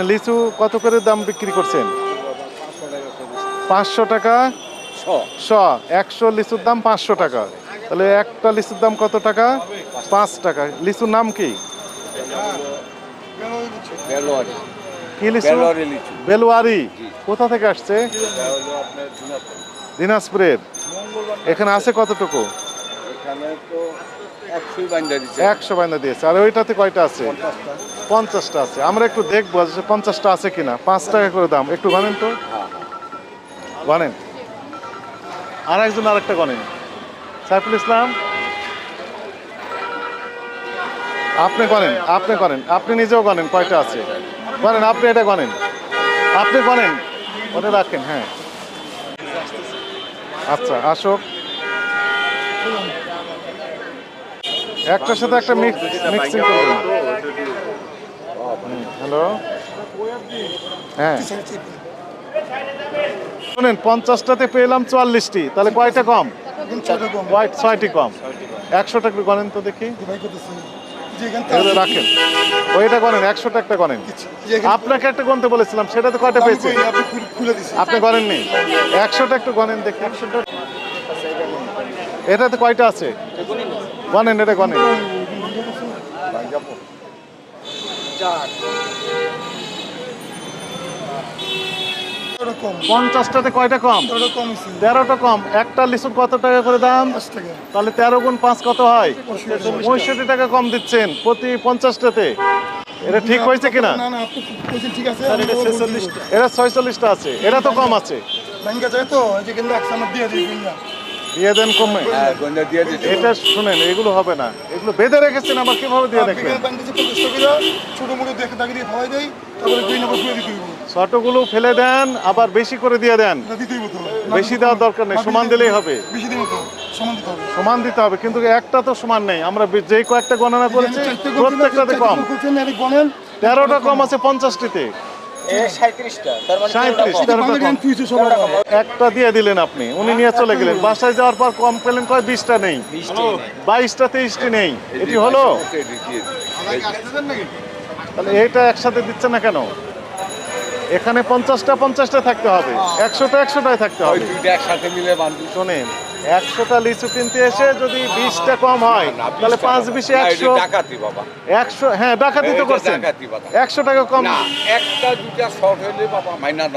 লিচু কত করে দাম বিক্রি করছেন? 500 টাকা শ। 100 লিচুর দাম 500 টাকা। তাহলে একটা লিচুর দাম কত টাকা? 5 টাকা। লিচুর নাম কি? কি লিচু? বেলোয়ারি। কোথা থেকে আসছে? দিনাজপুরের। এখানে আছে কতটুকু? 100 বাইন্দা দিয়েছে। আর ওইটাতে কয়টা আছে? 50টা আছে। আমরা একটু দেখবো 50টা আছে কিনা। 5 টাকা করে দাম। একটু গণেন তো, গণেন। আর একজন আরেকটা গণেন। সাইফুল ইসলাম, আপনি গণেন, আপনি গণেন, আপনি নিজেও গণেন কয়টা আছে। গণেন, আপনি এটা গণেন, আপনি গণেন, ওটা রাখেন। হ্যাঁ, আচ্ছা আসুক। একটার সাথে একটা মিক্সিং করবেন। হ্যালো, হ্যাঁ শুনেন, 50টাতে পেলাম 44টি, তাহলে কয়টা কম? 6টি কম। 100 টাকা গণেন তো দেখি। রাখেন, ওইটা গণেন, 100 টাকা গণেন। আপনাকে একটা গণতে বলেছিলাম, সেটাতে কয়টা পেয়েছে? আপনি গণেননি। 100 টাকা গণেন দেখি। এটাতে কয়টা আছে? গণেন, এটা গণেন। 50টাতে কয়টা কম? 13টা কম। একটা লিচুর কত টাকা করে দাম? তাহলে 13 গুণ 5 কত হয়? 65 টাকা কম দিচ্ছেন প্রতি 50টাতে। এটা ঠিক হয়েছে কিনা? এটা 46টা আছে, এটা তো কম আছে। দিয়ে দেন কমে। এটা শুনেন, এগুলো হবে না, এগুলো বেঁধে রেখেছেন, আবার কিভাবে দিয়ে দেখবেন? ছোটগুলো ফেলে দেন, আবার বেশি করে দিয়ে দেন। বেশি দেওয়ার দরকার নেই, সমান দিলেই হবে। সমান দিতে হবে, কিন্তু একটা তো সমান নেই। আমরা যে কয়েকটা গণনা করেছি প্রত্যেকটাতে কম। 13টা কম আছে 50টিতে। 37 একটা দিয়ে দিলেন আপনি, উনি নিয়ে চলে গেলেন। বাসায় যাওয়ার পর কম পেলেন কয়? 20টা নেই, 22টা 23টি নেই। এটি হলো? তাহলে এইটা একসাথে দিচ্ছে না কেন? এখানে 50টা থাকতে হবে, 100টায় থাকতে হবে। শোনেন, 100টা লিচু কিনতে এসে যদি 20টা কম হয়, তাহলে 5 20 100। 100, হ্যাঁ ডাকাতি তো করছেন। 100 টাকা কম,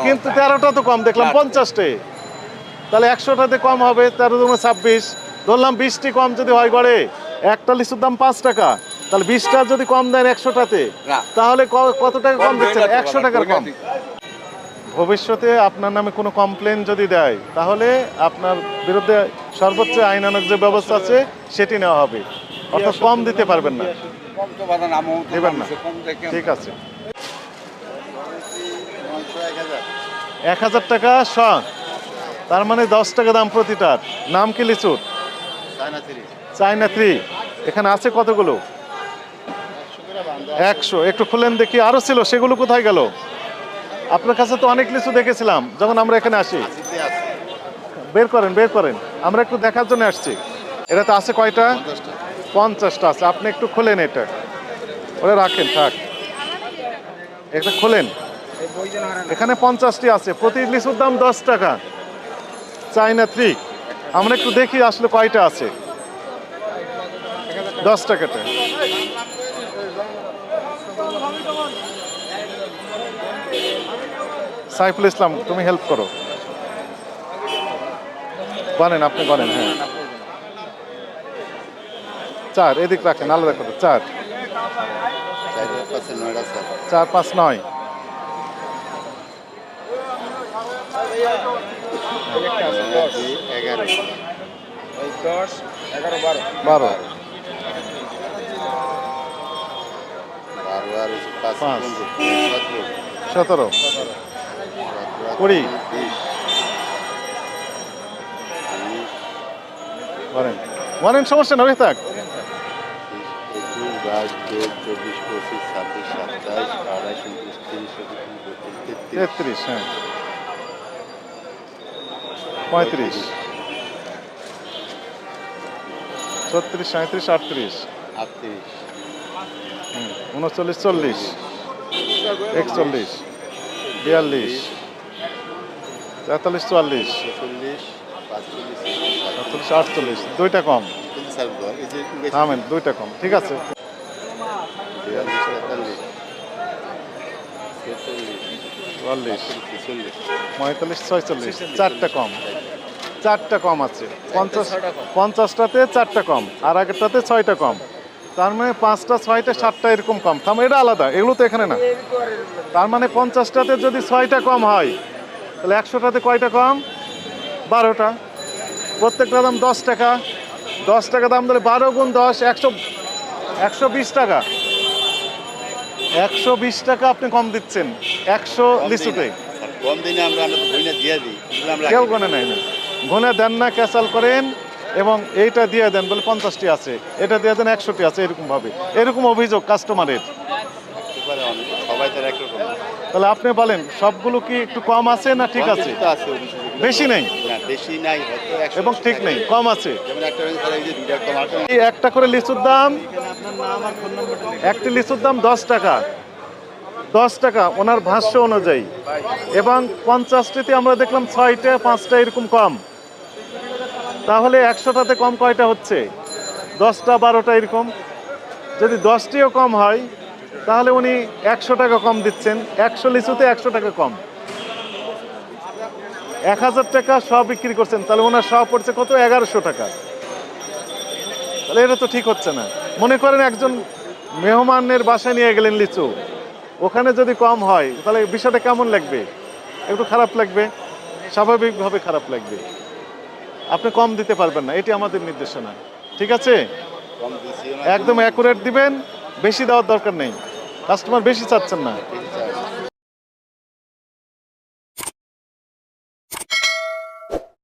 কিন্তু 13টা তো কম দেখলাম 50টে। তাহলে 100টাতে কম হবে 13 × 26, ধরলাম 20টি কম যদি হয় গড়ে। একটা লিচুর দাম 5 টাকা, তাহলে 20টা যদি কম দেন 100টাতে, তাহলে কত টাকা কম দিচ্ছেন? 100 টাকার কম। ভবিষ্যতে আপনার নামে কোনো কমপ্লেন যদি দেয়, তাহলে আপনার বিরুদ্ধে সর্বোচ্চ আইনানুগ যে ব্যবস্থা আছে সেটি নেওয়া হবে। অর্থাৎ কম দিতে পারবেন না, দেবেন না। ঠিক আছে। 1000 টাকা শ, তার মানে 10 টাকা দাম প্রতিটার। নাম কি লিচুর? চায়না 3। এখানে আছে কতগুলো? 100। একটু খুলেন দেখি, আরো ছিল, সেগুলো কোথায় গেল? আপনার কাছে তো অনেক লিচু দেখেছিলাম যখন আমরা এখানে আসি। বের করেন, বের করেন, আমরা একটু দেখার জন্য আসছি। এটাতে আছে কয়টা? 50টা আছে। আপনি একটু খোলেন, এটা ওরা রাখেন, থাক, এটা খোলেন। এখানে 50টি আছে, প্রতি লিচুর দাম 10 টাকা। চায়না 3। আমরা একটু দেখি আসলে কয়টা আছে। 10 টাকাটা। সাইফুল ইসলাম, তুমি হেল্প করো, গণেন, আপনি গণেন। হ্যাঁ, 4 এদিক রাখেন, আলাদা করে। 4 4 5 9 12 5 17 20 বলেন, বলেন, সমস্যা না, থাক। 33, হ্যাঁ, 35 36 37 38 39 40 41, 42, 43, 44, 47, 48, দুইটা কম। থামেন, দুইটা কম, ঠিক আছে। 44, 45, 46, চারটা কম, চারটা কম আছে। 50টাতে চারটা কম, আর আগেরটাতে 6টা কম। তার মানে 5টা, 6টা, 7টা এরকম কম। তার এটা আলাদা, এগুলো তো এখানে না। তার মানে 50টাতে যদি 6টা কম হয়, তাহলে 100টাতে কয়টা কম? 12টা। প্রত্যেকটা দাম 10 টাকা। 10 টাকা দাম ধরে 12 গুণ 10, 120 টাকা। 120 টাকা আপনি কম দিচ্ছেন 100 লিচুতে। কম দিনে আমরা তো বইনা দিয়ে দিই, কেউ গনে নেয় না, গনে দেন না, ক্যাচাল করেন এবং এইটা দিয়ে দেন বলে 50টি আছে, এটা দিয়ে দেন 100টি আছে, এরকম ভাবে। এরকম অভিযোগ কাস্টমারের। সবাই তো একরকম। তাহলে আপনি বলেন সবগুলো কি একটু কম আছে না ঠিক আছে? বেশি নেই, বেশি নাই হয়তো, এবং ঠিক নেই, কম আছে। যেমন একটা এই যে দুইটা কম আছে। এই একটা করে লিচুর দাম, একটি লিচুর দাম 10 টাকা। 10 টাকা ওনার ভাষ্য অনুযায়ী। এবং 50টিতে আমরা দেখলাম 6টা, 5টা এরকম কম। তাহলে 100টাতে কম কয়টা হচ্ছে? 10টা, 12টা এরকম। যদি 10টিও কম হয়, তাহলে উনি 100 টাকা কম দিচ্ছেন। 100 লিচুতে 100 টাকা কম। 1000 টাকা সব বিক্রি করছেন, তাহলে ওনার সব পড়ছে কত? 1100 টাকা। তাহলে এটা তো ঠিক হচ্ছে না। মনে করেন একজন মেহমানের বাসায় নিয়ে গেলেন লিচু, ওখানে যদি কম হয়, তাহলে বিষয়টা কেমন লাগবে? একটু খারাপ লাগবে, স্বাভাবিকভাবে খারাপ লাগবে। আপনি কম দিতে পারবেন না, এটি আমাদের নির্দেশনা। ঠিক আছে, একদম অ্যাকুরেট দিবেন, বেশি দেওয়ার দরকার নেই। কাস্টমার বেশি চাচ্ছেন না।